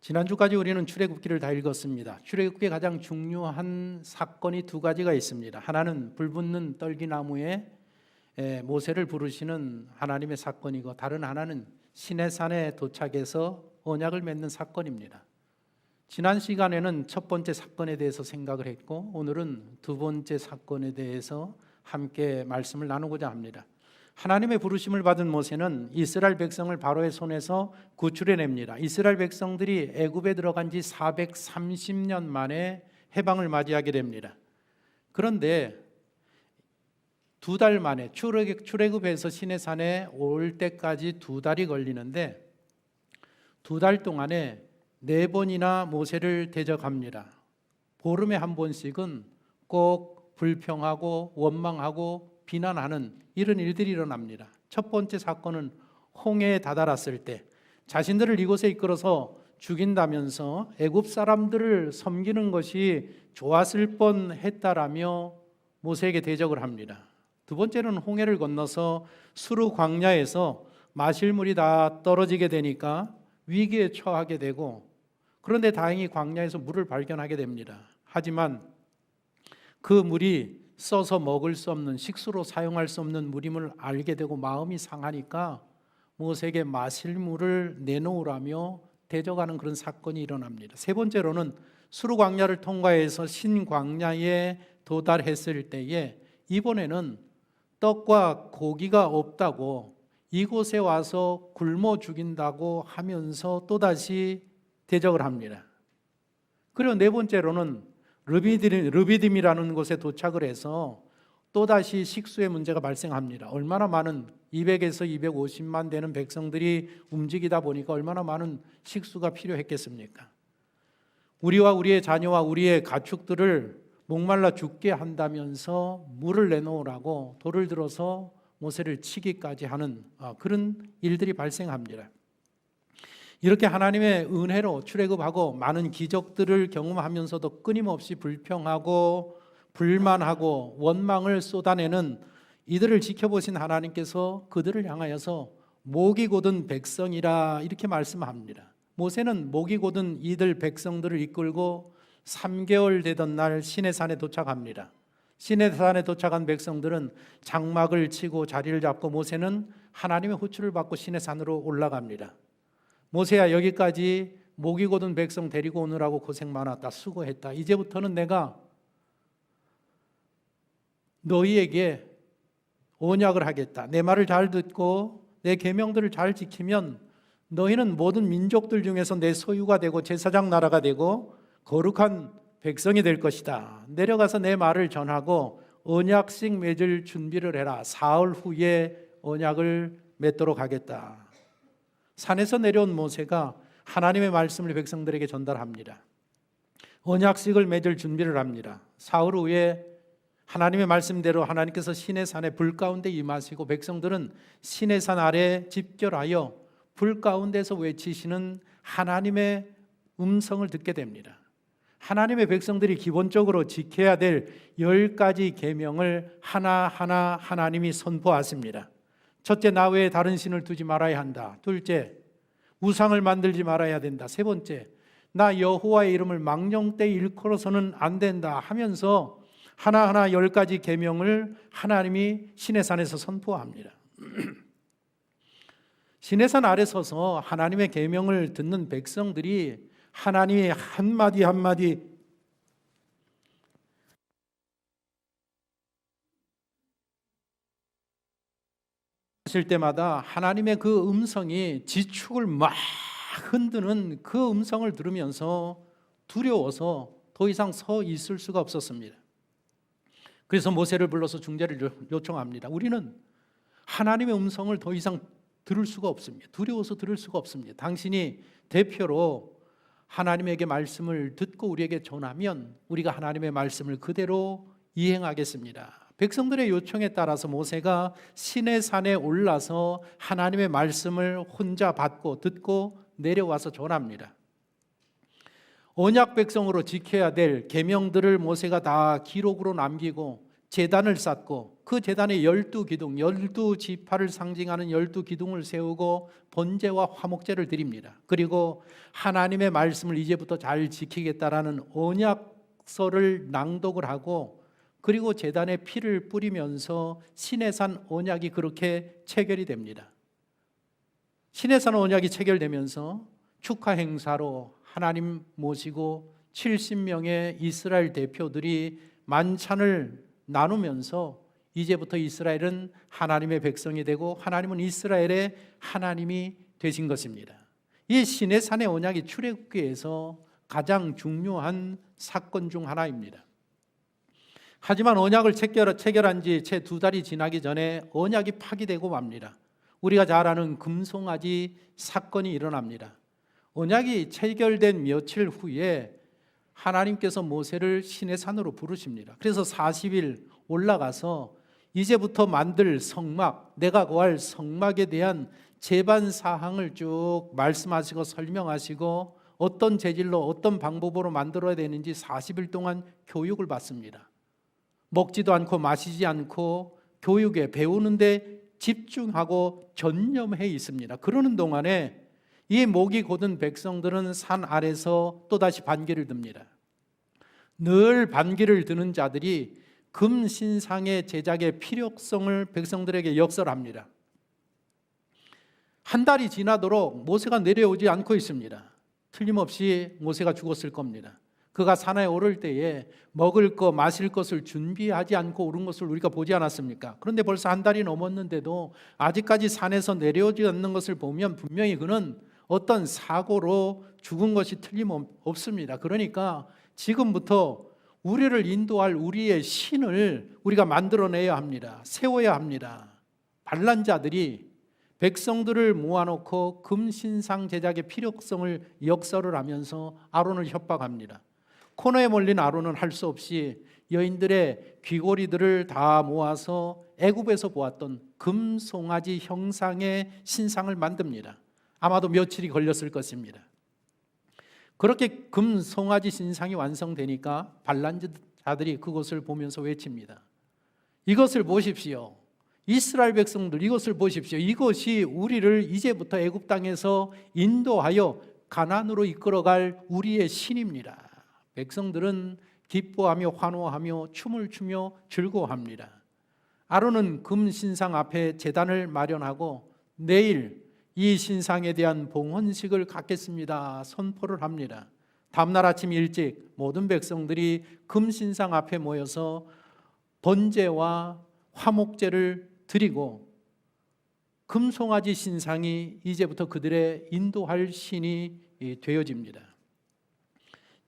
지난주까지 우리는 출애굽기를 다 읽었습니다. 출애굽기에 가장 중요한 사건이 두 가지가 있습니다. 하나는 불붙는 떨기나무에 모세를 부르시는 하나님의 사건이고, 다른 하나는 시내산에 도착해서 언약을 맺는 사건입니다. 지난 시간에는 첫 번째 사건에 대해서 생각을 했고, 오늘은 두 번째 사건에 대해서 함께 말씀을 나누고자 합니다. 하나님의 부르심을 받은 모세는 이스라엘 백성을 바로의 손에서 구출해냅니다. 이스라엘 백성들이 애굽에 들어간 지 430년 만에 해방을 맞이하게 됩니다. 그런데 두 달 만에 출애굽에서 시내산에 올 때까지 두 달이 걸리는데, 두 달 동안에 4번이나 모세를 대적합니다. 보름에 한 번씩은 꼭 불평하고 원망하고 비난하는 이런 일들이 일어납니다. 첫 번째 사건은 홍해에 다다랐을 때 자신들을 이곳에 이끌어서 죽인다면서 애굽 사람들을 섬기는 것이 좋았을 뻔했다라며 모세에게 대적을 합니다. 두 번째는 홍해를 건너서 수르 광야에서 마실 물이 다 떨어지게 되니까 위기에 처하게 되고, 그런데 다행히 광야에서 물을 발견하게 됩니다. 하지만 그 물이 써서 먹을 수 없는, 식수로 사용할 수 없는 물임을 알게 되고 마음이 상하니까 모세에게 마실 물을 내놓으라며 대적하는 그런 사건이 일어납니다. 세 번째로는 수르 광야를 통과해서 신광야에 도달했을 때에 이번에는 떡과 고기가 없다고, 이곳에 와서 굶어 죽인다고 하면서 또다시 대적을 합니다. 그리고 네 번째로는 르비딤이라는 곳에 도착을 해서 또다시 식수의 문제가 발생합니다. 얼마나 많은 200에서 250만 되는 백성들이 움직이다 보니까 얼마나 많은 식수가 필요했겠습니까? 우리와 우리의 자녀와 우리의 가축들을 목말라 죽게 한다면서 물을 내놓으라고 돌을 들어서 모세를 치기까지 하는 그런 일들이 발생합니다. 이렇게 하나님의 은혜로 출애굽하고 많은 기적들을 경험하면서도 끊임없이 불평하고 불만하고 원망을 쏟아내는 이들을 지켜보신 하나님께서 그들을 향하여서 목이 곧은 백성이라 이렇게 말씀합니다. 모세는 목이 곧은 이들 백성들을 이끌고 3개월 되던 날 시내산에 도착합니다. 시내산에 도착한 백성들은 장막을 치고 자리를 잡고 모세는 하나님의 호출을 받고 시내산으로 올라갑니다. 모세야, 여기까지 목이 곧은 백성 데리고 오느라고 고생 많았다, 수고했다. 이제부터는 내가 너희에게 언약을 하겠다. 내 말을 잘 듣고 내 계명들을 잘 지키면 너희는 모든 민족들 중에서 내 소유가 되고 제사장 나라가 되고 거룩한 백성이 될 것이다. 내려가서 내 말을 전하고 언약식 맺을 준비를 해라. 사흘 후에 언약을 맺도록 하겠다. 산에서 내려온 모세가 하나님의 말씀을 백성들에게 전달합니다. 언약식을 맺을 준비를 합니다. 사흘 후에 하나님의 말씀대로 하나님께서 시내산에 불 가운데 임하시고 백성들은 시내산 아래 집결하여 불 가운데서 외치시는 하나님의 음성을 듣게 됩니다. 하나님의 백성들이 기본적으로 지켜야 될 10가지 계명을 하나하나 하나님이 선포하십니다. 첫째, 나 외에 다른 신을 두지 말아야 한다. 둘째, 우상을 만들지 말아야 된다. 세 번째, 나 여호와의 이름을 망령 때 일컬어서는 안 된다 하면서 하나하나 10가지 계명을 하나님이 시내산에서 선포합니다. 시내산 아래 서서 하나님의 계명을 듣는 백성들이 하나님의 한마디 한마디 하실 때마다 하나님의 그 음성이 지축을 막 흔드는 그 음성을 들으면서 두려워서 더 이상 서 있을 수가 없었습니다. 그래서 모세를 불러서 중재를 요청합니다. 우리는 하나님의 음성을 더 이상 들을 수가 없습니다. 두려워서 들을 수가 없습니다. 당신이 대표로 하나님에게 말씀을 듣고 우리에게 전하면 우리가 하나님의 말씀을 그대로 이행하겠습니다. 백성들의 요청에 따라서 모세가 시내산에 올라서 하나님의 말씀을 혼자 받고 듣고 내려와서 전합니다. 언약 백성으로 지켜야 될 계명들을 모세가 다 기록으로 남기고 제단을 쌓고 그 제단에 12기둥, 12지파를 상징하는 12기둥을 세우고 번제와 화목제를 드립니다. 그리고 하나님의 말씀을 이제부터 잘 지키겠다라는 언약서를 낭독을 하고, 그리고 제단에 피를 뿌리면서 시내산 언약이 그렇게 체결이 됩니다. 시내산 언약이 체결되면서 축하 행사로 하나님 모시고 70명의 이스라엘 대표들이 만찬을 나누면서 이제부터 이스라엘은 하나님의 백성이 되고 하나님은 이스라엘의 하나님이 되신 것입니다. 이 시내산의 언약이 출애굽기에서 가장 중요한 사건 중 하나입니다. 하지만 언약을 체결한 지 채 2달이 지나기 전에 언약이 파기되고 맙니다. 우리가 잘 아는 금송아지 사건이 일어납니다. 언약이 체결된 며칠 후에 하나님께서 모세를 시내산으로 부르십니다. 그래서 40일 올라가서 이제부터 만들 성막, 내가 거할 성막에 대한 제반 사항을 쭉 말씀하시고 설명하시고 어떤 재질로 어떤 방법으로 만들어야 되는지 40일 동안 교육을 받습니다. 먹지도 않고 마시지 않고 교육에 배우는데 집중하고 전념해 있습니다. 그러는 동안에 이 목이 곧은 백성들은 산 아래서 또다시 반기를 듭니다. 늘 반기를 드는 자들이 금신상의 제작의 필요성을 백성들에게 역설합니다. 한 달이 지나도록 모세가 내려오지 않고 있습니다. 틀림없이 모세가 죽었을 겁니다. 그가 산에 오를 때에 먹을 것, 마실 것을 준비하지 않고 오른 것을 우리가 보지 않았습니까? 그런데 벌써 한 달이 넘었는데도 아직까지 산에서 내려오지 않는 것을 보면 분명히 그는 어떤 사고로 죽은 것이 틀림없습니다. 그러니까 지금부터 우리를 인도할 우리의 신을 우리가 만들어내야 합니다. 세워야 합니다. 반란자들이 백성들을 모아놓고 금신상 제작의 필요성을 역설을 하면서 아론을 협박합니다. 코너에 몰린 아론은 할 수 없이 여인들의 귀고리들을 다 모아서 애굽에서 보았던 금송아지 형상의 신상을 만듭니다. 아마도 며칠이 걸렸을 것입니다. 그렇게 금송아지 신상이 완성되니까 반란자들이 그것을 보면서 외칩니다. 이것을 보십시오. 이스라엘 백성들, 이것을 보십시오. 이것이 우리를 이제부터 애굽 땅에서 인도하여 가나안으로 이끌어갈 우리의 신입니다. 백성들은 기뻐하며 환호하며 춤을 추며 즐거워합니다. 아론은 금신상 앞에 제단을 마련하고 내일 이 신상에 대한 봉헌식을 갖겠습니다 선포를 합니다. 다음날 아침 일찍 모든 백성들이 금신상 앞에 모여서 번제와 화목제를 드리고 금송아지 신상이 이제부터 그들의 인도할 신이 되어집니다.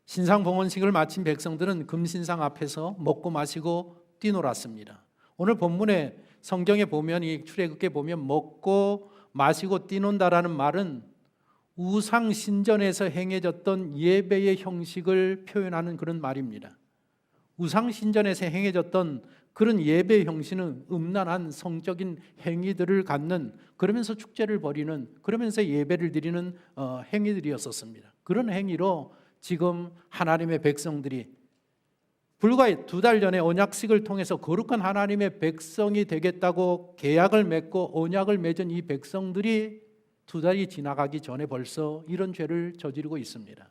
신상 봉헌식을 마친 백성들은 금신상 앞에서 먹고 마시고 뛰놀았습니다. 오늘 본문에 성경에 보면, 이 출애굽기에 보면 먹고 마시고 뛰논다라는 말은 우상 신전에서 행해졌던 예배의 형식을 표현하는 그런 말입니다. 우상 신전에서 행해졌던 그런 예배 형식은 음란한 성적인 행위들을 갖는, 그러면서 축제를 벌이는, 그러면서 예배를 드리는 행위들이었었습니다. 그런 행위로 지금 하나님의 백성들이 불과 2달 전에 언약식을 통해서 거룩한 하나님의 백성이 되겠다고 계약을 맺고 언약을 맺은 이 백성들이 2달이 지나가기 전에 벌써 이런 죄를 저지르고 있습니다.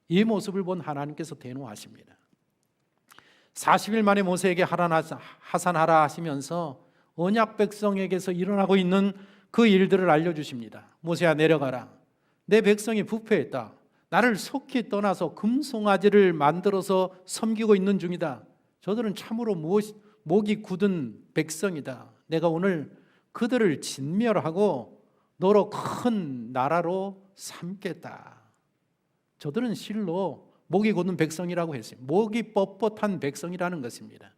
이 모습을 본 하나님께서 대노하십니다. 40일 만에 모세에게 하산하라 하시면서 언약 백성에게서 일어나고 있는 그 일들을 알려주십니다. 모세야, 내려가라. 내 백성이 부패했다. 나를 속히 떠나서 금송아지를 만들어서 섬기고 있는 중이다. 저들은 참으로 목이 굳은 백성이다. 내가 오늘 그들을 진멸하고 너로 큰 나라로 삼겠다. 저들은 실로 목이 굳은 백성이라고 했어요. 목이 뻣뻣한 백성이라는 것입니다.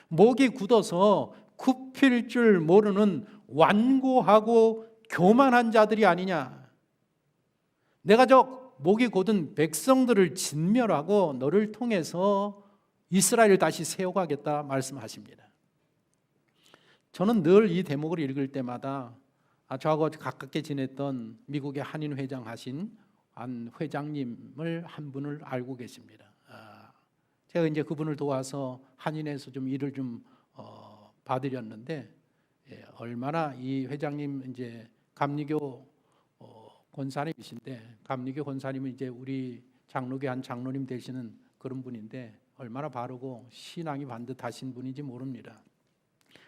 목이 굳어서 굽힐 줄 모르는 완고하고 교만한 자들이 아니냐. 내가 저 목이 곧은 백성들을 진멸하고 너를 통해서 이스라엘을 다시 세워가겠다 말씀하십니다. 저는 늘 이 대목을 읽을 때마다 저하고 가깝게 지냈던 미국의 한인 회장 하신 한 회장님을 한 분을 알고 계십니다. 제가 이제 그분을 도와서 한인에서 좀 일을 좀 봐드렸는데, 얼마나 이 회장님 이제 감리교 권사님이신데, 감리교 권사님은 이제 우리 장로교 한 장로님 되시는 그런 분인데 얼마나 바르고 신앙이 반듯하신 분인지 모릅니다.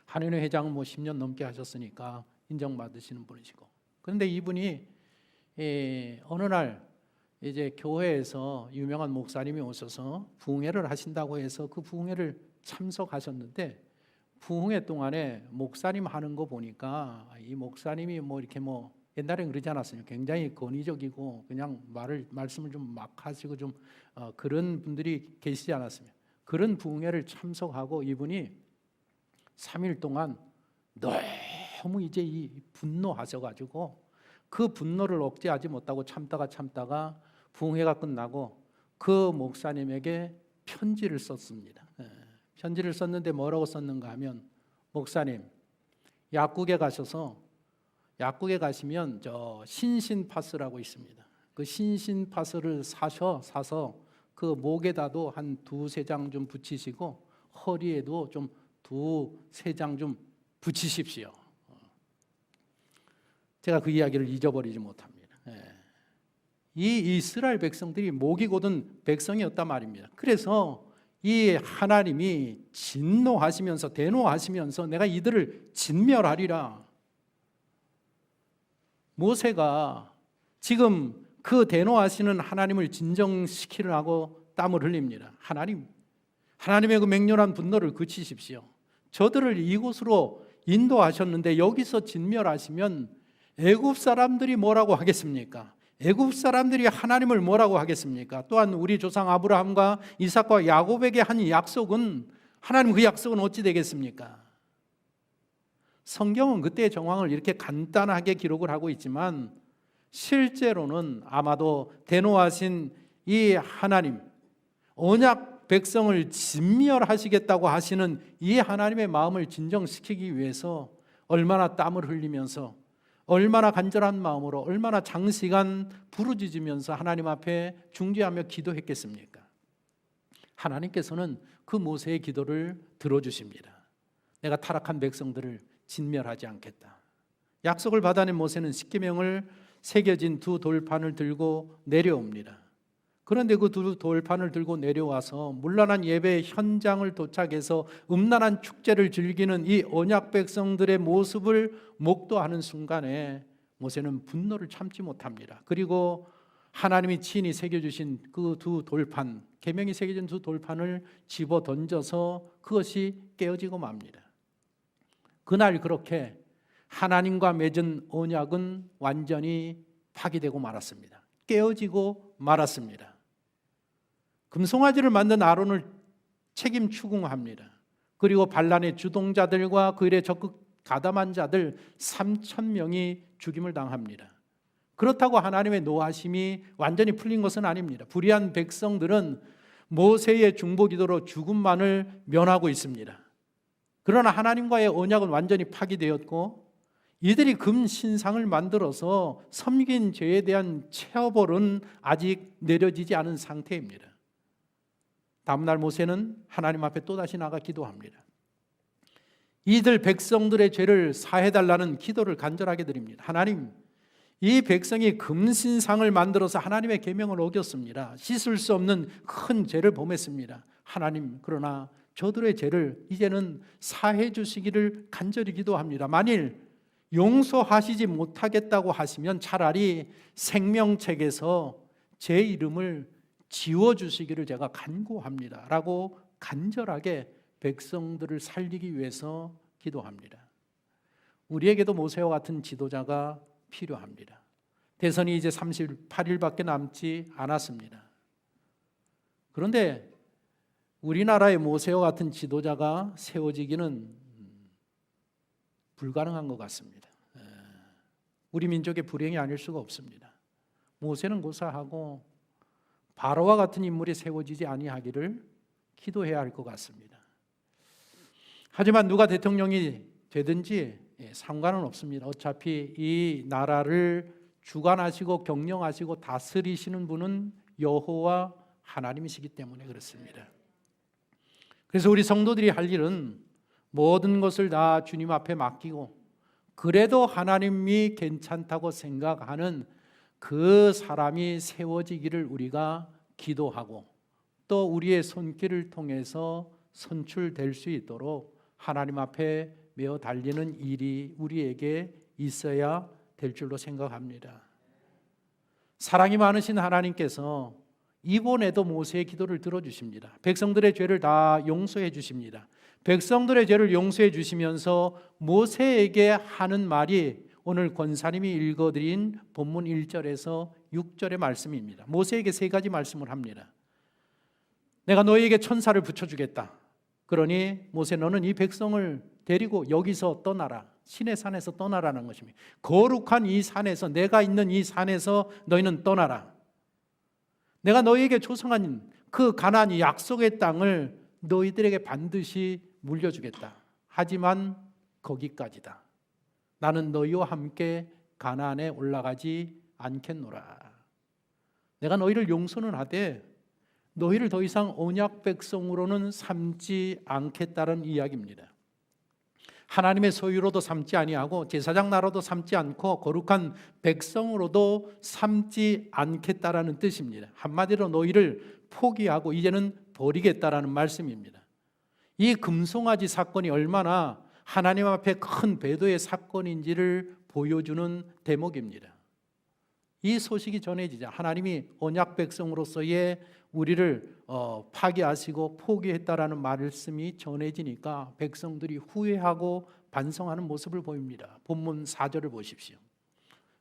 한인회 회장은 뭐 10년 넘게 하셨으니까 인정받으시는 분이시고, 그런데 이분이 어느 날 이제 교회에서 유명한 목사님이 오셔서 부흥회를 하신다고 해서 그 부흥회를 참석하셨는데, 부흥회 동안에 목사님 하는 거 보니까 이 목사님이 뭐 이렇게 뭐 옛날엔 그러지 않았어요. 굉장히 권위적이고 그냥 말씀을 좀 막 하시고 좀 그런 분들이 계시지 않았습니다. 그런 부흥회를 참석하고 이분이 3일 동안 너무 이제 이 분노하셔가지고 그 분노를 억제하지 못하고 참다가 부흥회가 끝나고 그 목사님에게 편지를 썼습니다. 편지를 썼는데 뭐라고 썼는가 하면, 목사님, 약국에 가시면 저 신신파스라고 있습니다. 그 신신파스를 사서 그 목에다도 한 2-3장 좀 붙이시고 허리에도 좀 2-3장 좀 붙이십시오. 제가 그 이야기를 잊어버리지 못합니다. 이 이스라엘 백성들이 목이 곧은 백성이었단 말입니다. 그래서 이 하나님이 진노하시면서 대노하시면서 내가 이들을 진멸하리라. 모세가 지금 그 대노하시는 하나님을 진정시키려고 땀을 흘립니다. 하나님의 그 맹렬한 분노를 그치십시오. 저들을 이곳으로 인도하셨는데 여기서 진멸하시면 애굽 사람들이 뭐라고 하겠습니까? 애굽 사람들이 하나님을 뭐라고 하겠습니까? 또한 우리 조상 아브라함과 이삭과 야곱에게 한 약속은, 하나님 그 약속은 어찌 되겠습니까? 성경은 그때의 정황을 이렇게 간단하게 기록을 하고 있지만 실제로는 아마도 대노하신 이 하나님, 언약 백성을 진멸하시겠다고 하시는 이 하나님의 마음을 진정시키기 위해서 얼마나 땀을 흘리면서, 얼마나 간절한 마음으로, 얼마나 장시간 부르짖으면서 하나님 앞에 중지하며 기도했겠습니까? 하나님께서는 그 모세의 기도를 들어주십니다. 내가 타락한 백성들을 진멸하지 않겠다. 약속을 받아낸 모세는 십계명을 새겨진 2 돌판을 들고 내려옵니다. 그런데 그 2 돌판을 들고 내려와서 문란한 예배 현장을 도착해서 음란한 축제를 즐기는 이 언약 백성들의 모습을 목도하는 순간에 모세는 분노를 참지 못합니다. 그리고 하나님이 친히 새겨주신 그 2 돌판, 계명이 새겨진 2 돌판을 집어 던져서 그것이 깨어지고 맙니다. 그날 그렇게 하나님과 맺은 언약은 완전히 파기되고 말았습니다. 깨어지고 말았습니다. 금송아지를 만든 아론을 책임 추궁합니다. 그리고 반란의 주동자들과 그 일에 적극 가담한 자들 3,000명이 죽임을 당합니다. 그렇다고 하나님의 노하심이 완전히 풀린 것은 아닙니다. 불의한 백성들은 모세의 중보기도로 죽음만을 면하고 있습니다. 그러나 하나님과의 언약은 완전히 파기되었고, 이들이 금신상을 만들어서 섬긴 죄에 대한 체벌은 아직 내려지지 않은 상태입니다. 다음날 모세는 하나님 앞에 또다시 나가 기도합니다. 이들 백성들의 죄를 사해달라는 기도를 간절하게 드립니다. 하나님, 이 백성이 금신상을 만들어서 하나님의 계명을 어겼습니다. 씻을 수 없는 큰 죄를 범했습니다. 하나님, 그러나 저들의 죄를 이제는 사해 주시기를 간절히 기도합니다. 만일 용서하시지 못하겠다고 하시면 차라리 생명책에서 제 이름을 지워주시기를 제가 간구합니다 라고 간절하게 백성들을 살리기 위해서 기도합니다. 우리에게도 모세와 같은 지도자가 필요합니다. 대선이 이제 38일밖에 남지 않았습니다. 그런데 우리나라의 모세와 같은 지도자가 세워지기는 불가능한 것 같습니다. 우리 민족의 불행이 아닐 수가 없습니다. 모세는 고사하고 바로와 같은 인물이 세워지지 아니하기를 기도해야 할 것 같습니다. 하지만 누가 대통령이 되든지 상관은 없습니다. 어차피 이 나라를 주관하시고 경영하시고 다스리시는 분은 여호와 하나님이시기 때문에 그렇습니다. 그래서 우리 성도들이 할 일은 모든 것을 다 주님 앞에 맡기고 그래도 하나님이 괜찮다고 생각하는 그 사람이 세워지기를 우리가 기도하고 또 우리의 손길을 통해서 선출될 수 있도록 하나님 앞에 메어 달리는 일이 우리에게 있어야 될 줄로 생각합니다. 사랑이 많으신 하나님께서 이번에도 모세의 기도를 들어주십니다. 백성들의 죄를 다 용서해 주십니다. 백성들의 죄를 용서해 주시면서 모세에게 하는 말이 오늘 권사님이 읽어드린 본문 1절에서 6절의 말씀입니다. 모세에게 세 가지 말씀을 합니다. 내가 너희에게 천사를 붙여주겠다. 그러니 모세 너는 이 백성을 데리고 여기서 떠나라. 신의 산에서 떠나라는 것입니다. 거룩한 이 산에서, 내가 있는 이 산에서 너희는 떠나라. 내가 너희에게 조성한 그 가나안 약속의 땅을 너희들에게 반드시 물려주겠다. 하지만 거기까지다. 나는 너희와 함께 가나안에 올라가지 않겠노라. 내가 너희를 용서는 하되 너희를 더 이상 언약 백성으로는 삼지 않겠다는 이야기입니다. 하나님의 소유로도 삼지 아니하고 제사장 나라도 삼지 않고 거룩한 백성으로도 삼지 않겠다라는 뜻입니다. 한마디로 너희를 포기하고 이제는 버리겠다라는 말씀입니다. 이 금송아지 사건이 얼마나 하나님 앞에 큰 배도의 사건인지를 보여주는 대목입니다. 이 소식이 전해지자 하나님이 언약 백성으로서의 우리를 파기하시고 포기했다라는 말씀이 전해지니까 백성들이 후회하고 반성하는 모습을 보입니다. 본문 4절을 보십시오.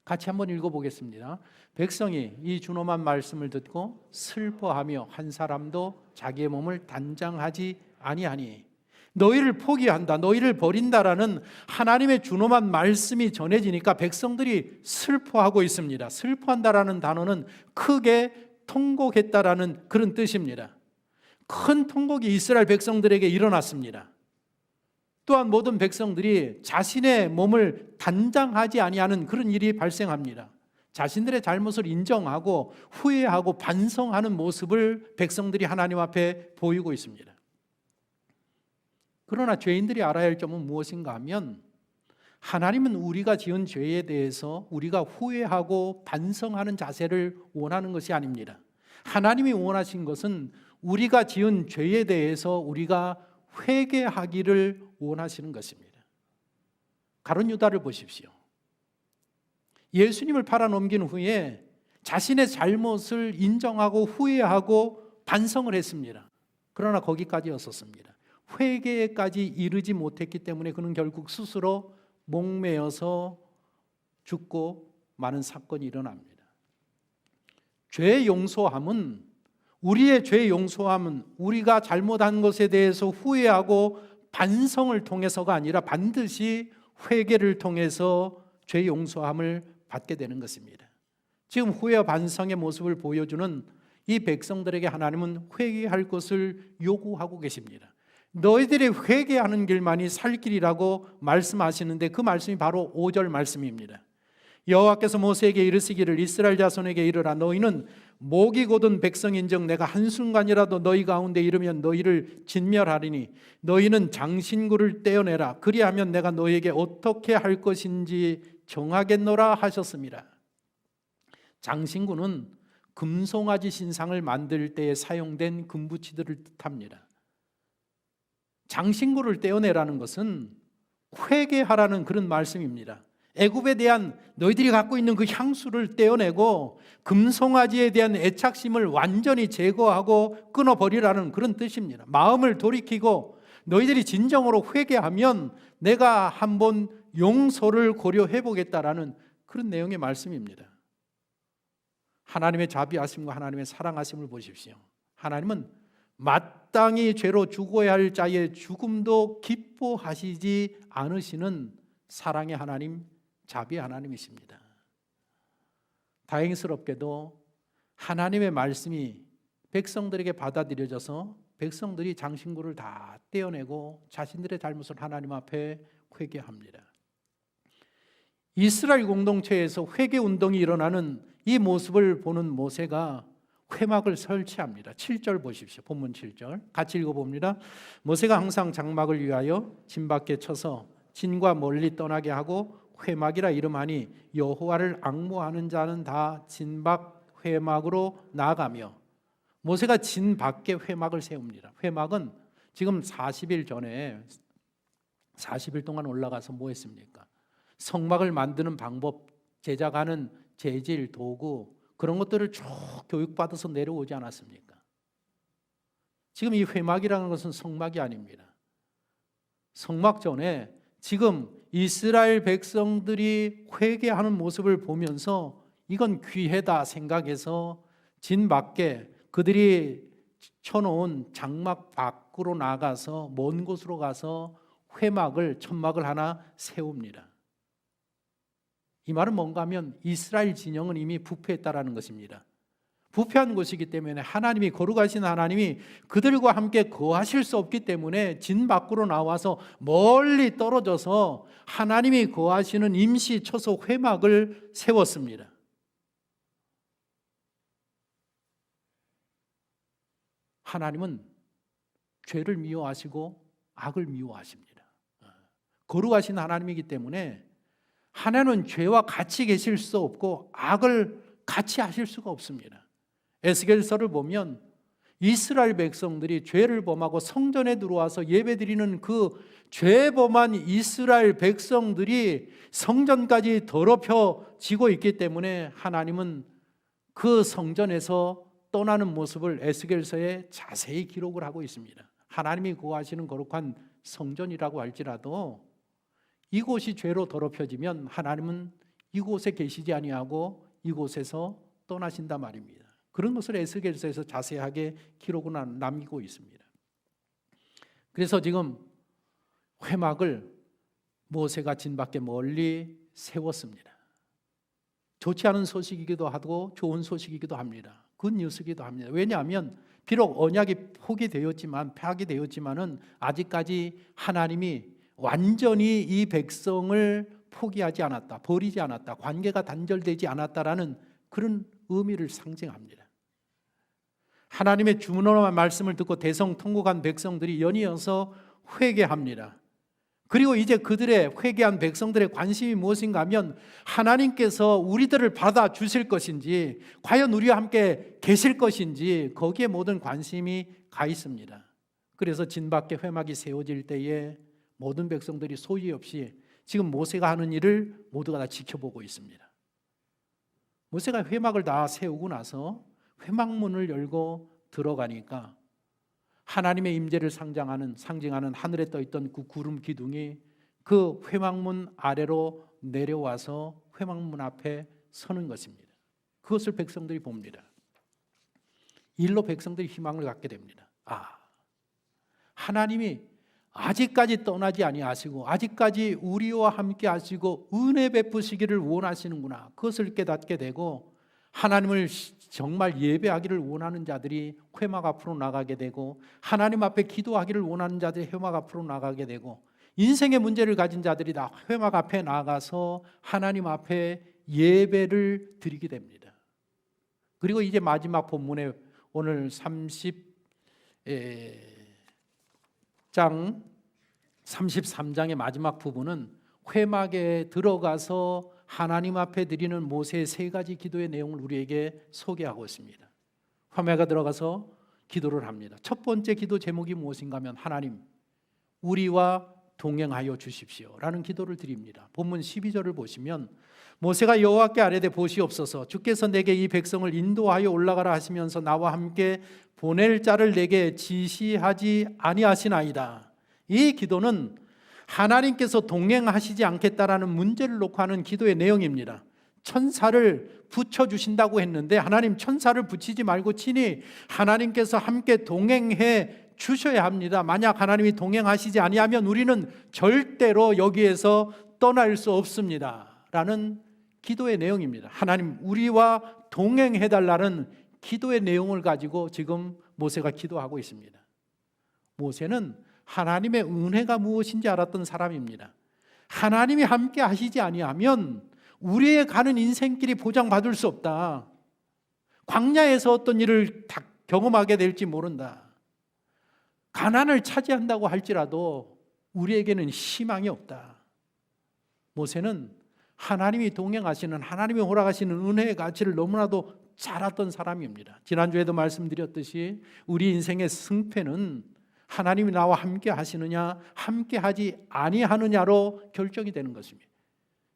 같이 한번 읽어보겠습니다. 백성이 이 준엄한 말씀을 듣고 슬퍼하며 한 사람도 자기의 몸을 단장하지 아니하니 너희를 포기한다, 너희를 버린다라는 하나님의 준엄한 말씀이 전해지니까 백성들이 슬퍼하고 있습니다. 슬퍼한다라는 단어는 크게 통곡했다라는 그런 뜻입니다. 큰 통곡이 이스라엘 백성들에게 일어났습니다. 또한 모든 백성들이 자신의 몸을 단장하지 아니하는 그런 일이 발생합니다. 자신들의 잘못을 인정하고 후회하고 반성하는 모습을 백성들이 하나님 앞에 보이고 있습니다. 그러나 죄인들이 알아야 할 점은 무엇인가 하면 하나님은 우리가 지은 죄에 대해서 우리가 후회하고 반성하는 자세를 원하는 것이 아닙니다. 하나님이 원하신 것은 우리가 지은 죄에 대해서 우리가 회개하기를 원하시는 것입니다. 가룟 유다를 보십시오. 예수님을 팔아넘긴 후에 자신의 잘못을 인정하고 후회하고 반성을 했습니다. 그러나 거기까지였었습니다. 회개까지 이르지 못했기 때문에 그는 결국 스스로 목매어서 죽고 많은 사건이 일어납니다. 죄 용서함은 우리의 죄 용서함은 우리가 잘못한 것에 대해서 후회하고 반성을 통해서가 아니라 반드시 회개를 통해서 죄 용서함을 받게 되는 것입니다. 지금 후회와 반성의 모습을 보여주는 이 백성들에게 하나님은 회개할 것을 요구하고 계십니다. 너희들이 회개하는 길만이 살 길이라고 말씀하시는데 그 말씀이 바로 5절 말씀입니다. 여호와께서 모세에게 이르시기를 이스라엘 자손에게 이르라 너희는 목이 곧은 백성인즉 내가 한순간이라도 너희 가운데 이르면 너희를 진멸하리니 너희는 장신구를 떼어내라 그리하면 내가 너희에게 어떻게 할 것인지 정하겠노라 하셨습니다. 장신구는 금송아지 신상을 만들 때에 사용된 금붙이들을 뜻합니다. 장신구를 떼어내라는 것은 회개하라는 그런 말씀입니다. 애굽에 대한 너희들이 갖고 있는 그 향수를 떼어내고 금송아지에 대한 애착심을 완전히 제거하고 끊어버리라는 그런 뜻입니다. 마음을 돌이키고 너희들이 진정으로 회개하면 내가 한번 용서를 고려해 보겠다라는 그런 내용의 말씀입니다. 하나님의 자비하심과 하나님의 사랑하심을 보십시오. 하나님은 마땅히 죄로 죽어야 할 자의 죽음도 기뻐하시지 않으시는 사랑의 하나님, 자비의 하나님이십니다. 다행스럽게도 하나님의 말씀이 백성들에게 받아들여져서 백성들이 장신구를 다 떼어내고 자신들의 잘못을 하나님 앞에 회개합니다. 이스라엘 공동체에서 회개 운동이 일어나는 이 모습을 보는 모세가 회막을 설치합니다. 7절 보십시오. 본문 7절 같이 읽어봅니다. 모세가 항상 장막을 위하여 진 밖에 쳐서 진과 멀리 떠나게 하고 회막이라 이름하니 여호와를 앙모하는 자는 다 진 밖 회막으로 나아가며, 모세가 진 밖에 회막을 세웁니다. 회막은 지금 40일 전에 40일 동안 올라가서 뭐 했습니까? 성막을 만드는 방법, 제작하는 재질, 도구, 그런 것들을 쭉 교육받아서 내려오지 않았습니까? 지금 이 회막이라는 것은 성막이 아닙니다. 성막 전에 지금 이스라엘 백성들이 회개하는 모습을 보면서 이건 귀하다 생각해서 진 밖에 그들이 쳐놓은 장막 밖으로 나가서 먼 곳으로 가서 회막을, 천막을 하나 세웁니다. 이 말은 뭔가 하면 이스라엘 진영은 이미 부패했다라는 것입니다. 부패한 곳이기 때문에 하나님이, 거룩하신 하나님이 그들과 함께 거하실 수 없기 때문에 진 밖으로 나와서 멀리 떨어져서 하나님이 거하시는 임시 처소 회막을 세웠습니다. 하나님은 죄를 미워하시고 악을 미워하십니다. 거룩하신 하나님이기 때문에 하나님은 죄와 같이 계실 수 없고 악을 같이 하실 수가 없습니다. 에스겔서를 보면 이스라엘 백성들이 죄를 범하고 성전에 들어와서 예배드리는 그 죄범한 이스라엘 백성들이 성전까지 더럽혀지고 있기 때문에 하나님은 그 성전에서 떠나는 모습을 에스겔서에 자세히 기록을 하고 있습니다. 하나님이 거하시는 거룩한 성전이라고 할지라도 이곳이 죄로 더럽혀지면 하나님은 이곳에 계시지 아니하고 이곳에서 떠나신단 말입니다. 그런 것을 에스겔서에서 자세하게 기록을 남기고 있습니다. 그래서 지금 회막을 모세가 진 밖에 멀리 세웠습니다. 좋지 않은 소식이기도 하고 좋은 소식이기도 합니다. 굿뉴스이기도 합니다. 왜냐하면 비록 언약이 파기되었지만은 아직까지 하나님이 완전히 이 백성을 포기하지 않았다, 버리지 않았다, 관계가 단절되지 않았다라는 그런 의미를 상징합니다. 하나님의 주문과 말씀을 듣고 대성 통곡한 백성들이 연이어서 회개합니다. 그리고 이제 그들의 회개한 백성들의 관심이 무엇인가 하면 하나님께서 우리들을 받아주실 것인지, 과연 우리와 함께 계실 것인지, 거기에 모든 관심이 가 있습니다. 그래서 진 밖에 회막이 세워질 때에 모든 백성들이 소위 없이 지금 모세가 하는 일을 모두가 다 지켜보고 있습니다. 모세가 회막을 다 세우고 나서 회막문을 열고 들어가니까 하나님의 임재를 상징하는 하늘에 떠있던 그 구름 기둥이 그 회막문 아래로 내려와서 회막문 앞에 서는 것입니다. 그것을 백성들이 봅니다. 일로 백성들이 희망을 갖게 됩니다. 하나님이 아직까지 떠나지 아니하시고 아직까지 우리와 함께 하시고 은혜 베푸시기를 원하시는구나. 그것을 깨닫게 되고 하나님을 정말 예배하기를 원하는 자들이 회막 앞으로 나가게 되고, 하나님 앞에 기도하기를 원하는 자들이 회막 앞으로 나가게 되고, 인생의 문제를 가진 자들이 다 회막 앞에 나가서 하나님 앞에 예배를 드리게 됩니다. 그리고 이제 마지막 본문에 오늘 33장의 마지막 부분은 회막에 들어가서 하나님 앞에 드리는 모세의 세 가지 기도의 내용을 우리에게 소개하고 있습니다. 회막에 들어가서 기도를 합니다. 첫 번째 기도 제목이 무엇인가 하면 하나님, 우리와 동행하여 주십시오 라는 기도를 드립니다. 본문 12절을 보시면 모세가 여호와께 아뢰되 보시옵소서, 주께서 내게 이 백성을 인도하여 올라가라 하시면서 나와 함께 보낼 자를 내게 지시하지 아니하시나이다. 이 기도는 하나님께서 동행하시지 않겠다라는 문제를 놓고 하는 기도의 내용입니다. 천사를 붙여주신다고 했는데 하나님 천사를 붙이지 말고 친히 하나님께서 함께 동행해 주셔야 합니다. 만약 하나님이 동행하시지 아니하면 우리는 절대로 여기에서 떠날 수 없습니다 라는 기도의 내용입니다. 하나님, 우리와 동행해달라는 기도의 내용을 가지고 지금 모세가 기도하고 있습니다. 모세는 하나님의 은혜가 무엇인지 알았던 사람입니다. 하나님이 함께 하시지 아니하면 우리의 가는 인생길이 보장받을 수 없다. 광야에서 어떤 일을 경험하게 될지 모른다. 가나안을 차지한다고 할지라도 우리에게는 희망이 없다. 모세는 하나님이 동행하시는, 하나님이 허락하시는 은혜의 가치를 너무나도 잘 알았던 사람입니다. 지난주에도 말씀드렸듯이 우리 인생의 승패는 하나님이 나와 함께 하시느냐 함께 하지 아니하느냐로 결정이 되는 것입니다.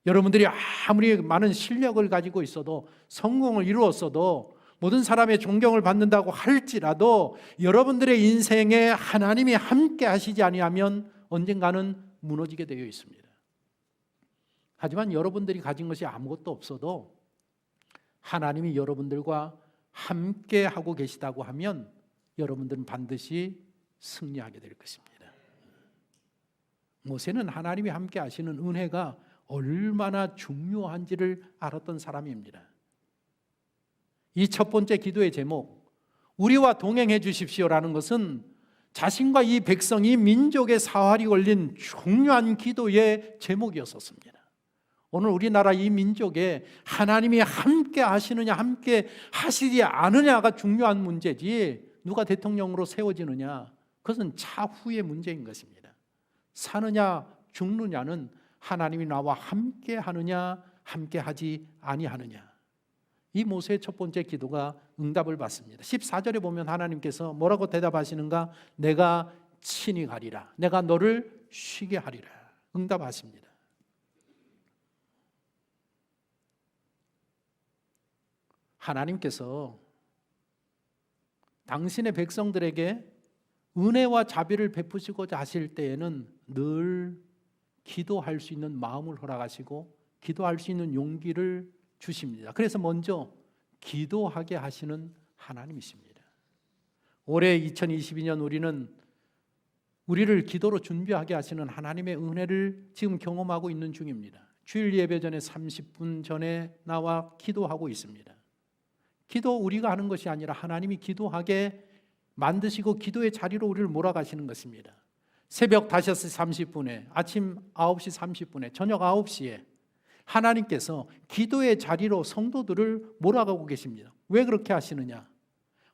여러분들이 아무리 많은 실력을 가지고 있어도, 성공을 이루었어도, 모든 사람의 존경을 받는다고 할지라도 여러분들의 인생에 하나님이 함께 하시지 아니하면 언젠가는 무너지게 되어 있습니다. 하지만 여러분들이 가진 것이 아무것도 없어도 하나님이 여러분들과 함께 하고 계시다고 하면 여러분들은 반드시 승리하게 될 것입니다. 모세는 하나님이 함께 하시는 은혜가 얼마나 중요한지를 알았던 사람입니다. 이 첫 번째 기도의 제목, 우리와 동행해 주십시오라는 것은 자신과 이 백성이 민족의 사활이 걸린 중요한 기도의 제목이었습니다. 오늘 우리나라 이 민족에 하나님이 함께 하시느냐 함께 하시지 않느냐가 중요한 문제지, 누가 대통령으로 세워지느냐 그것은 차후의 문제인 것입니다. 사느냐 죽느냐는 하나님이 나와 함께 하느냐 함께 하지 아니하느냐. 이 모세의 첫 번째 기도가 응답을 받습니다. 14절에 보면 하나님께서 뭐라고 대답하시는가? 내가 친히 가리라. 내가 너를 쉬게 하리라. 응답하십니다. 하나님께서 당신의 백성들에게 은혜와 자비를 베푸시고자 하실 때에는 늘 기도할 수 있는 마음을 허락하시고 기도할 수 있는 용기를 주십니다. 그래서 먼저 기도하게 하시는 하나님이십니다. 올해 2022년 우리를 기도로 준비하게 하시는 하나님의 은혜를 지금 경험하고 있는 중입니다. 주일 예배 전에 30분 전에 나와 기도하고 있습니다. 기도 우리가 하는 것이 아니라 하나님이 기도하게 만드시고 기도의 자리로 우리를 몰아가시는 것입니다. 새벽 5시 30분에, 아침 9시 30분에, 저녁 9시에 하나님께서 기도의 자리로 성도들을 몰아가고 계십니다. 왜 그렇게 하시느냐?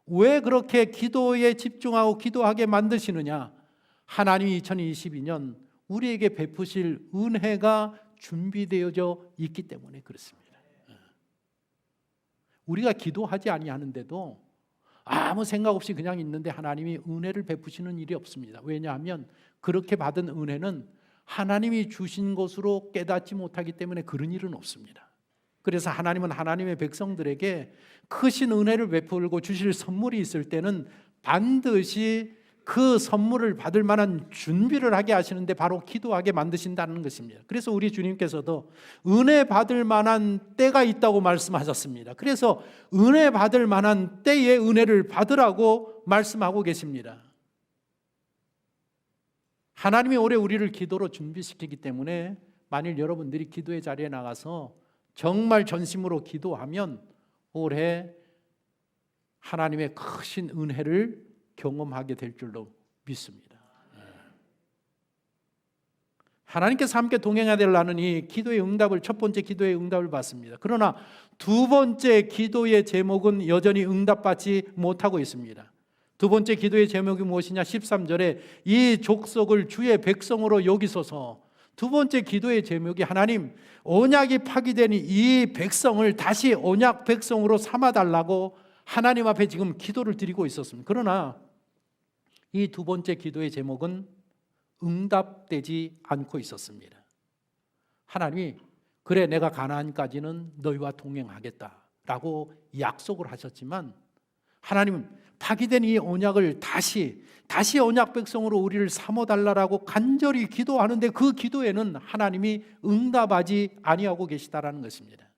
왜 그렇게 기도에 집중하고 기도하게 만드시느냐? 하나님이 2022년 우리에게 베푸실 은혜가 준비되어져 있기 때문에 그렇습니다. 우리가 기도하지 아니하는데도 아무 생각 없이 그냥 있는데 하나님이 은혜를 베푸시는 일이 없습니다. 왜냐하면 그렇게 받은 은혜는 하나님이 주신 것으로 깨닫지 못하기 때문에 그런 일은 없습니다. 그래서 하나님은 하나님의 백성들에게 크신 은혜를 베풀고 주실 선물이 있을 때는 반드시 그 선물을 받을 만한 준비를 하게 하시는데 바로 기도하게 만드신다는 것입니다. 그래서 우리 주님께서도 은혜 받을 만한 때가 있다고 말씀하셨습니다. 그래서 은혜 받을 만한 때에 은혜를 받으라고 말씀하고 계십니다. 하나님이 올해 우리를 기도로 준비시키기 때문에 만일 여러분들이 기도의 자리에 나가서 정말 전심으로 기도하면 올해 하나님의 크신 은혜를 경험하게 될 줄로 믿습니다. 하나님께서 함께 동행해야 되려는 이 기도의 응답을, 첫 번째 기도의 응답을 받습니다. 그러나 두 번째 기도의 제목은 여전히 응답받지 못하고 있습니다. 두 번째 기도의 제목이 무엇이냐? 13절에 이 족속을 주의 백성으로 여기소서. 두 번째 기도의 제목이 하나님, 언약이 파기된 이 백성을 다시 언약 백성으로 삼아달라고 하나님 앞에 지금 기도를 드리고 있었습니다. 그러나 이 두 번째 기도의 제목은 응답되지 않고 있었습니다. 하나님이 그래 내가 가나안까지는 너희와 동행하겠다라고 약속을 하셨지만 하나님은 파기된 이 언약을 다시 언약 백성으로 우리를 삼아달라고 간절히 기도하는데 그 기도에는 하나님이 응답하지 아니하고 계시다라는 것입니다.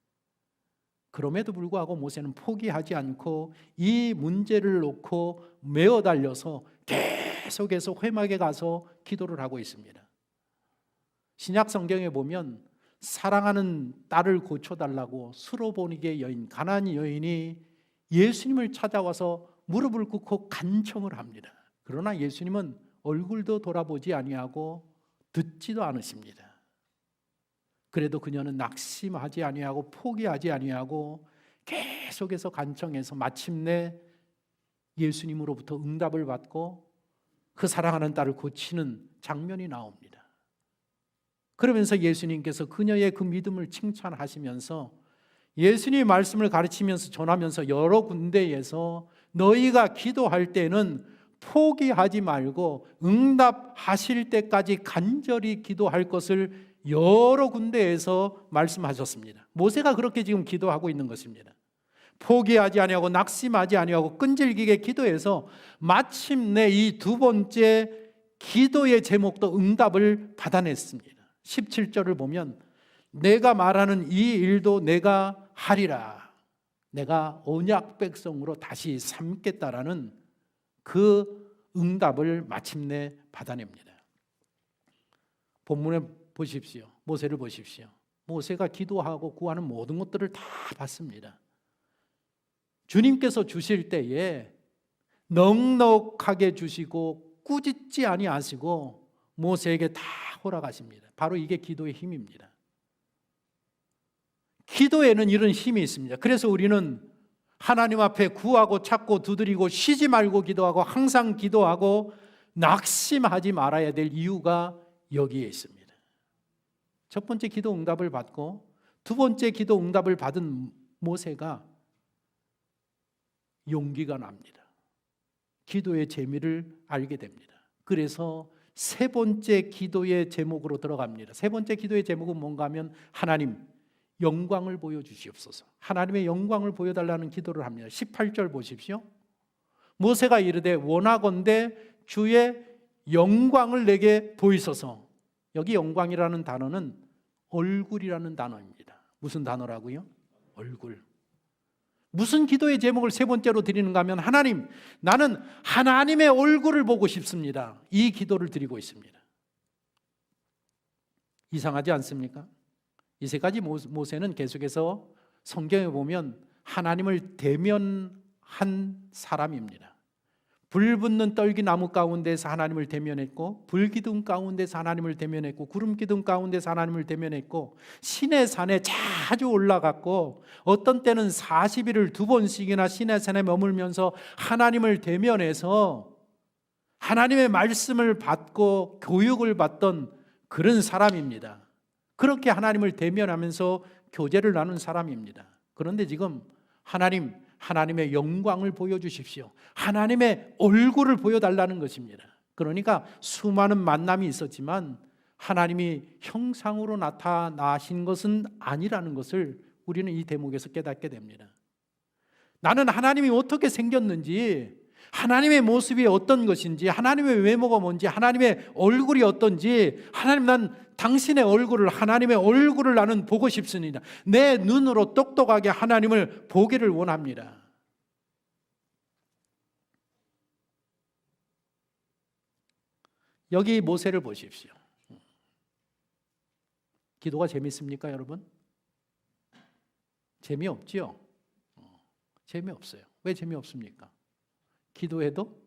그럼에도 불구하고 모세는 포기하지 않고 이 문제를 놓고 메어 달려서 계속해서 회막에 가서 기도를 하고 있습니다. 신약 성경에 보면 사랑하는 딸을 고쳐달라고 수로보니게 여인, 가나안 여인이 예수님을 찾아와서 무릎을 꿇고 간청을 합니다. 그러나 예수님은 얼굴도 돌아보지 아니하고 듣지도 않으십니다. 그래도 그녀는 낙심하지 아니하고 포기하지 아니하고 계속해서 간청해서 마침내 예수님으로부터 응답을 받고 그 사랑하는 딸을 고치는 장면이 나옵니다. 그러면서 예수님께서 그녀의 그 믿음을 칭찬하시면서 예수님의 말씀을 가르치면서 전하면서 여러 군데에서 너희가 기도할 때는 포기하지 말고 응답하실 때까지 간절히 기도할 것을 여러 군데에서 말씀하셨습니다. 모세가 그렇게 지금 기도하고 있는 것입니다. 포기하지 아니하고 낙심하지 아니하고 끈질기게 기도해서 마침내 이 두 번째 기도의 제목도 응답을 받아냈습니다. 17절을 보면 내가 말하는 이 일도 내가 하리라. 내가 언약 백성으로 다시 삼겠다라는 그 응답을 마침내 받아냅니다. 본문에 보십시오. 모세를 보십시오. 모세가 기도하고 구하는 모든 것들을 다 받습니다. 주님께서 주실 때에 넉넉하게 주시고 꾸짖지 아니하시고 모세에게 다 허락하십니다. 바로 이게 기도의 힘입니다. 기도에는 이런 힘이 있습니다. 그래서 우리는 하나님 앞에 구하고 찾고 두드리고 쉬지 말고 기도하고 항상 기도하고 낙심하지 말아야 될 이유가 여기에 있습니다. 첫 번째 기도 응답을 받고 두 번째 기도 응답을 받은 모세가 용기가 납니다. 기도의 재미를 알게 됩니다. 그래서 세 번째 기도의 제목으로 들어갑니다. 세 번째 기도의 제목은 뭔가 하면 하나님 영광을 보여주시옵소서. 하나님의 영광을 보여달라는 기도를 합니다. 18절 보십시오. 모세가 이르되 원하건대 주의 영광을 내게 보이소서. 여기 영광이라는 단어는 얼굴이라는 단어입니다. 무슨 단어라고요? 얼굴. 무슨 기도의 제목을 세 번째로 드리는가 하면 하나님, 나는 하나님의 얼굴을 보고 싶습니다. 이 기도를 드리고 있습니다. 이상하지 않습니까? 이 세 가지 모세는 계속해서 성경에 보면 하나님을 대면한 사람입니다. 불 붙는 떨기나무 가운데서 하나님을 대면했고 불기둥 가운데서 하나님을 대면했고 구름기둥 가운데서 하나님을 대면했고 시내 산에 자주 올라갔고 어떤 때는 40일을 2번씩이나 시내 산에 머물면서 하나님을 대면해서 하나님의 말씀을 받고 교육을 받던 그런 사람입니다. 그렇게 하나님을 대면하면서 교제를 나눈 사람입니다. 그런데 지금 하나님의 영광을 보여주십시오. 하나님의 얼굴을 보여달라는 것입니다. 그러니까 수많은 만남이 있었지만 하나님이 형상으로 나타나신 것은 아니라는 것을 우리는 이 대목에서 깨닫게 됩니다. 나는 하나님이 어떻게 생겼는지, 하나님의 모습이 어떤 것인지, 하나님의 외모가 뭔지, 하나님의 얼굴이 어떤지, 하나님 난 당신의 얼굴을, 하나님의 얼굴을 나는 보고 싶습니다. 내 눈으로 똑똑하게 하나님을 보기를 원합니다. 여기 모세를 보십시오. 기도가 재밌습니까, 여러분? 재미없지요? 재미없어요. 왜 재미없습니까? 기도해도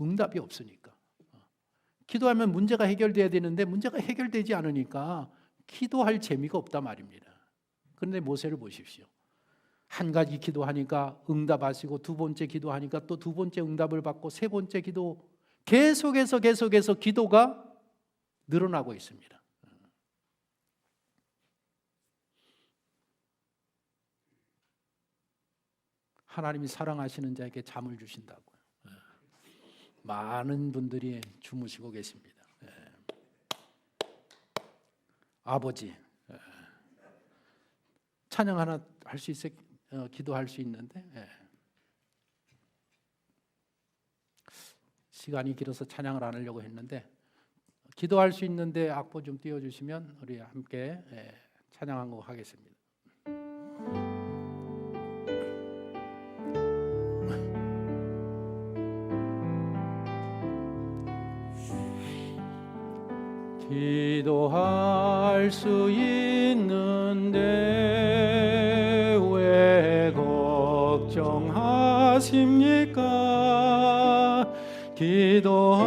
응답이 없으니까. 기도하면 문제가 해결돼야 되는데 문제가 해결되지 않으니까 기도할 재미가 없단 말입니다. 그런데 모세를 보십시오. 한 가지 기도하니까 응답하시고 두 번째 기도하니까 또 두 번째 응답을 받고 세 번째 기도 계속해서 기도가 늘어나고 있습니다. 하나님이 사랑하시는 자에게 잠을 주신다고요. 많은 분들이 주무시고 계십니다. 아버지, 찬양 하나 할 수 있어, 기도할 수 있는데 시간이 길어서 찬양을 안 하려고 했는데 기도할 수 있는데 악보 좀 띄워주시면 우리 함께 찬양한 곡 하겠습니다. 기도할 수 있는데 왜 걱정하십니까? 기도하면서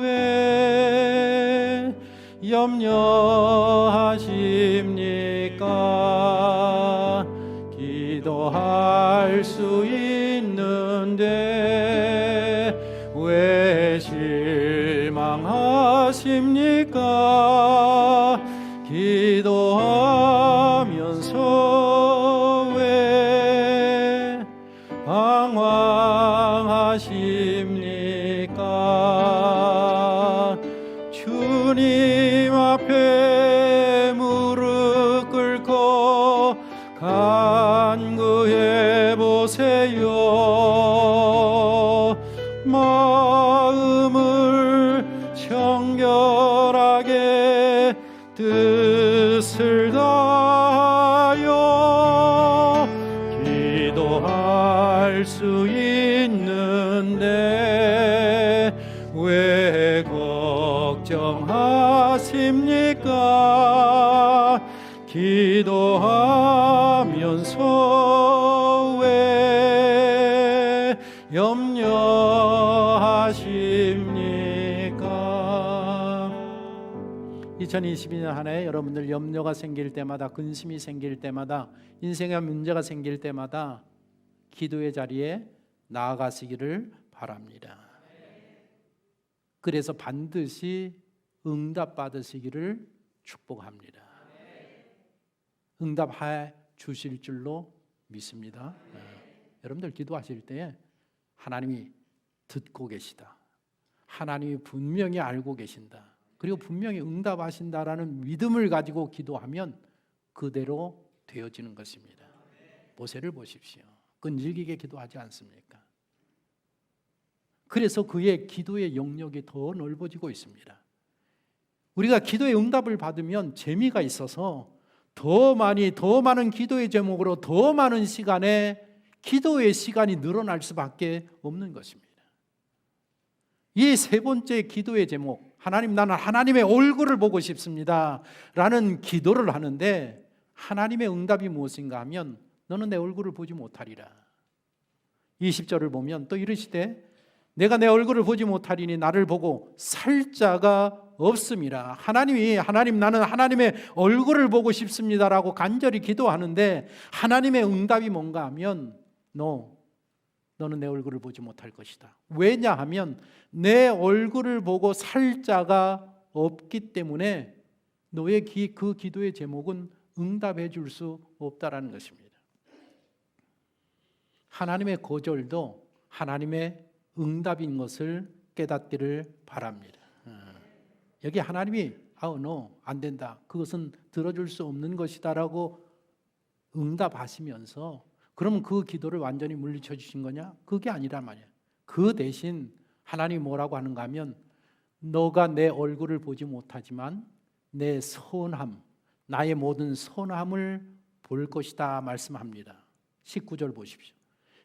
왜 염려하십니까? 기도할 수 있는데 왜 실망하십니까? 기도하면서 왜 방황하십니까? 주님 앞에 무릎 꿇고 간구해 보세요. 마음을 정결하게 뜻을 다하여 기도할 수 있는데 왜 걱정하십니까? 기도하면서 왜 염려하십니까? 2022년 한 해 여러분들 염려가 생길 때마다, 근심이 생길 때마다, 인생에 문제가 생길 때마다 기도의 자리에 나아가시기를 바랍니다. 그래서 반드시 응답 받으시기를 축복합니다. 응답해 주실 줄로 믿습니다. 여러분들 기도하실 때 하나님이 듣고 계시다, 하나님이 분명히 알고 계신다, 그리고 분명히 응답하신다라는 믿음을 가지고 기도하면 그대로 되어지는 것입니다. 모세를 보십시오. 끈질기게 기도하지 않습니까? 그래서 그의 기도의 영역이 더 넓어지고 있습니다. 우리가 기도의 응답을 받으면 재미가 있어서 더 많은 기도의 제목으로 더 많은 시간에 기도의 시간이 늘어날 수밖에 없는 것입니다. 이 세 번째 기도의 제목, 하나님, 나는 하나님의 얼굴을 보고 싶습니다 라는 기도를 하는데, 하나님의 응답이 무엇인가 하면 너는 내 얼굴을 보지 못하리라. 20절을 보면 또 이르시되 내가 내 얼굴을 보지 못하리니 나를 보고 살 자가 없음이라. 하나님, 나는 하나님의 얼굴을 보고 싶습니다라고 간절히 기도하는데, 하나님의 응답이 뭔가 하면 너는 내 얼굴을 보지 못할 것이다. 왜냐하면 내 얼굴을 보고 살 자가 없기 때문에 너의 그 기도의 제목은 응답해 줄 수 없다라는 것입니다. 하나님의 거절도 하나님의 응답인 것을 깨닫기를 바랍니다. 여기 하나님이 no, 안 된다, 그것은 들어줄 수 없는 것이다 라고 응답하시면서, 그러면 그 기도를 완전히 물리쳐 주신 거냐? 그게 아니란 말이에요. 그 대신 하나님이 뭐라고 하는가 하면 너가 내 얼굴을 보지 못하지만 내 선함, 나의 모든 선함을 볼 것이다 말씀합니다. 19절 보십시오.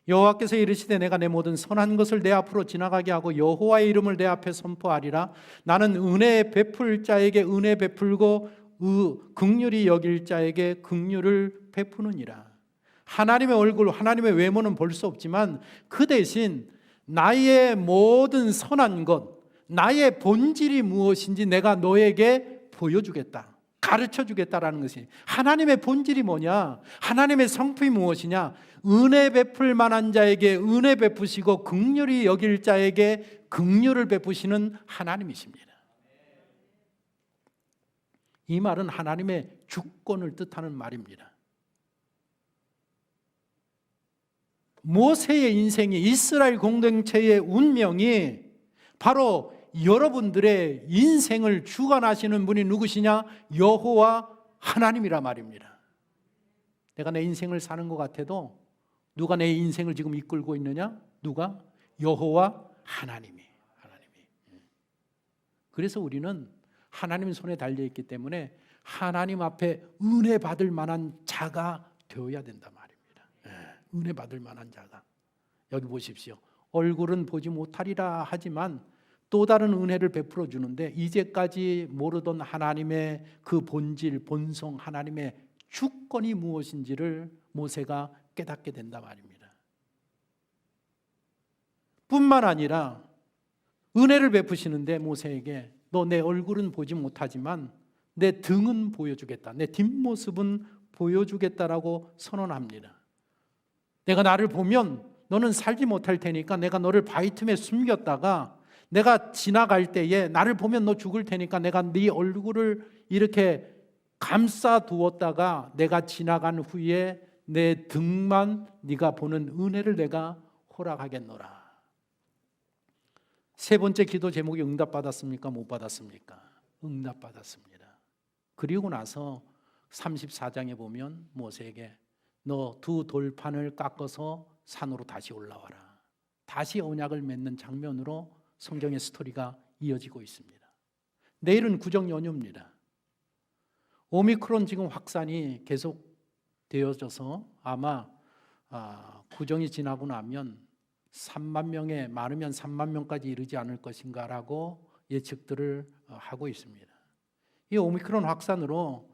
여호와께서 이르시되 내가 내 모든 선한 것을 내 앞으로 지나가게 하고 여호와의 이름을 내 앞에 선포하리라. 나는 은혜 베풀 자에게 은혜 베풀고 긍휼히 여길 자에게 긍휼을 베푸느니라. 하나님의 얼굴, 하나님의 외모는 볼 수 없지만 그 대신 나의 모든 선한 것, 나의 본질이 무엇인지 내가 너에게 보여주겠다, 가르쳐주겠다라는 것이, 하나님의 본질이 뭐냐, 하나님의 성품이 무엇이냐, 은혜 베풀 만한 자에게 은혜 베푸시고 긍휼히 여길 자에게 긍휼을 베푸시는 하나님이십니다. 이 말은 하나님의 주권을 뜻하는 말입니다. 모세의 인생이, 이스라엘 공동체의 운명이 바로 여러분들의 인생을 주관하시는 분이 누구시냐? 여호와 하나님이라 말입니다. 내가 내 인생을 사는 것 같아도 누가 내 인생을 지금 이끌고 있느냐? 누가? 여호와 하나님이. 그래서 우리는 하나님 손에 달려있기 때문에 하나님 앞에 은혜 받을 만한 자가 되어야 된단 말입니다. 은혜 받을 만한 자가. 여기 보십시오. 얼굴은 보지 못하리라 하지만 또 다른 은혜를 베풀어 주는데, 이제까지 모르던 하나님의 그 본질, 본성, 하나님의 주권이 무엇인지를 모세가 깨닫게 된단 말입니다. 뿐만 아니라 은혜를 베푸시는데 모세에게 너 내 얼굴은 보지 못하지만 내 등은 보여주겠다, 내 뒷모습은 보여주겠다라고 선언합니다. 내가 나를 보면 너는 살지 못할 테니까 내가 너를 바위 틈에 숨겼다가 내가 지나갈 때에 나를 보면 너 죽을 테니까 내가 네 얼굴을 이렇게 감싸 두었다가 내가 지나간 후에 내 등만 네가 보는 은혜를 내가 허락하겠노라. 세 번째 기도 제목이 응답받았습니까? 못 받았습니까? 응답받았습니다. 그리고 나서 34장에 보면 모세에게 너 두 돌판을 깎아서 산으로 다시 올라와라. 다시 언약을 맺는 장면으로 성경의 스토리가 이어지고 있습니다. 내일은 구정 연휴입니다. 오미크론 지금 확산이 계속 되어져서 아마 구정이 지나고 나면 3만 명에 많으면 3만 명까지 이르지 않을 것인가라고 예측들을 하고 있습니다. 이 오미크론 확산으로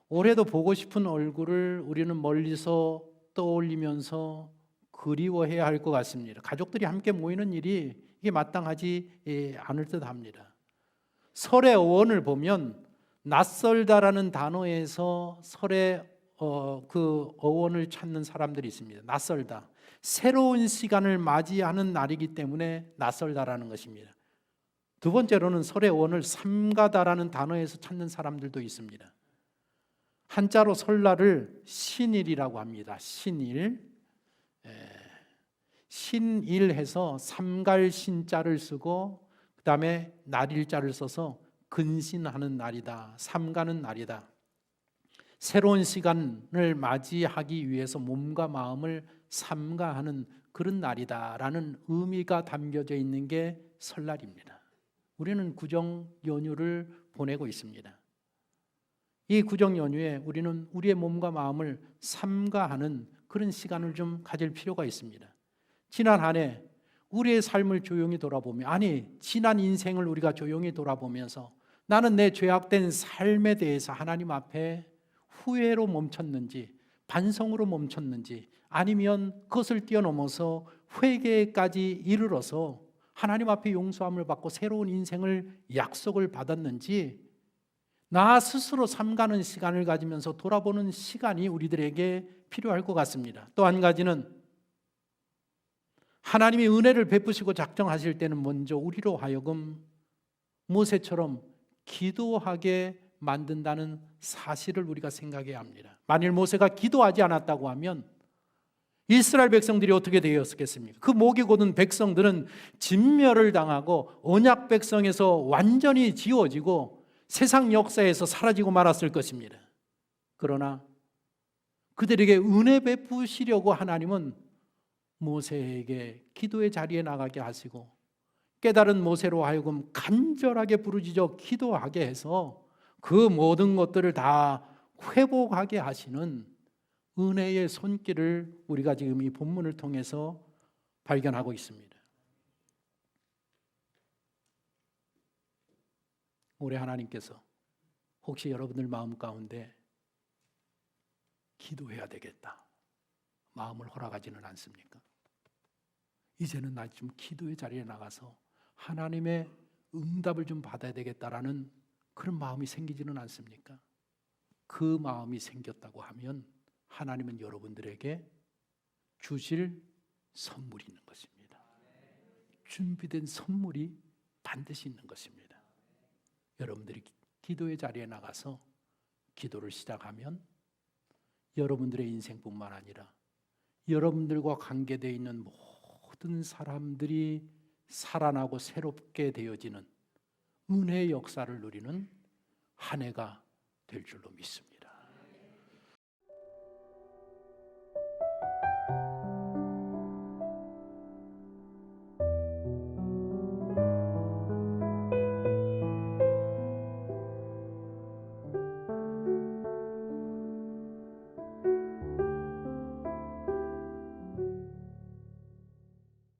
올해도 보고 싶은 얼굴을 우리는 멀리서 떠올리면서 그리워해야 할 것 같습니다. 가족들이 함께 모이는 일이 이게 마땅하지 않을 듯합니다. 설의 어원을 보면 낯설다라는 단어에서 설의 그 어원을 찾는 사람들이 있습니다. 낯설다. 새로운 시간을 맞이하는 날이기 때문에 낯설다라는 것입니다. 두 번째로는 설의 어원을 삼가다라는 단어에서 찾는 사람들도 있습니다. 한자로 설날을 신일이라고 합니다. 신일. 신일해서 삼갈 신자를 쓰고 그 다음에 날일자를 써서 근신하는 날이다. 삼가는 날이다. 새로운 시간을 맞이하기 위해서 몸과 마음을 삼가하는 그런 날이다라는 의미가 담겨져 있는 게 설날입니다. 우리는 구정 연휴를 보내고 있습니다. 이 구정 연휴에 우리는 우리의 몸과 마음을 삼가하는 그런 시간을 좀 가질 필요가 있습니다. 지난 한 해 우리의 삶을 조용히 돌아보며, 지난 인생을 우리가 조용히 돌아보면서 나는 내 죄악된 삶에 대해서 하나님 앞에 후회로 멈췄는지, 반성으로 멈췄는지, 아니면 그것을 뛰어넘어서 회개까지 이르러서 하나님 앞에 용서함을 받고 새로운 인생을 약속을 받았는지, 나 스스로 삼가는 시간을 가지면서 돌아보는 시간이 우리들에게 필요할 것 같습니다. 또 한 가지는 하나님이 은혜를 베푸시고 작정하실 때는 먼저 우리로 하여금 모세처럼 기도하게 만든다는 사실을 우리가 생각해야 합니다. 만일 모세가 기도하지 않았다고 하면 이스라엘 백성들이 어떻게 되었겠습니까? 그 목이 곧은 백성들은 진멸을 당하고 언약 백성에서 완전히 지워지고 세상 역사에서 사라지고 말았을 것입니다. 그러나 그들에게 은혜 베푸시려고 하나님은 모세에게 기도의 자리에 나가게 하시고 깨달은 모세로 하여금 간절하게 부르짖어 기도하게 해서 그 모든 것들을 다 회복하게 하시는 은혜의 손길을 우리가 지금 이 본문을 통해서 발견하고 있습니다. 올해 하나님께서 혹시 여러분들 마음 가운데 기도해야 되겠다 마음을 허락하지는 않습니까? 이제는 나 좀 기도의 자리에 나가서 하나님의 응답을 좀 받아야 되겠다라는 그런 마음이 생기지는 않습니까? 그 마음이 생겼다고 하면 하나님은 여러분들에게 주실 선물이 있는 것입니다. 준비된 선물이 반드시 있는 것입니다. 여러분들이 기도의 자리에 나가서 기도를 시작하면 여러분들의 인생뿐만 아니라 여러분들과 관계되어 있는 모든 사람들이 살아나고 새롭게 되어지는 은혜의 역사를 누리는 한 해가 될 줄로 믿습니다.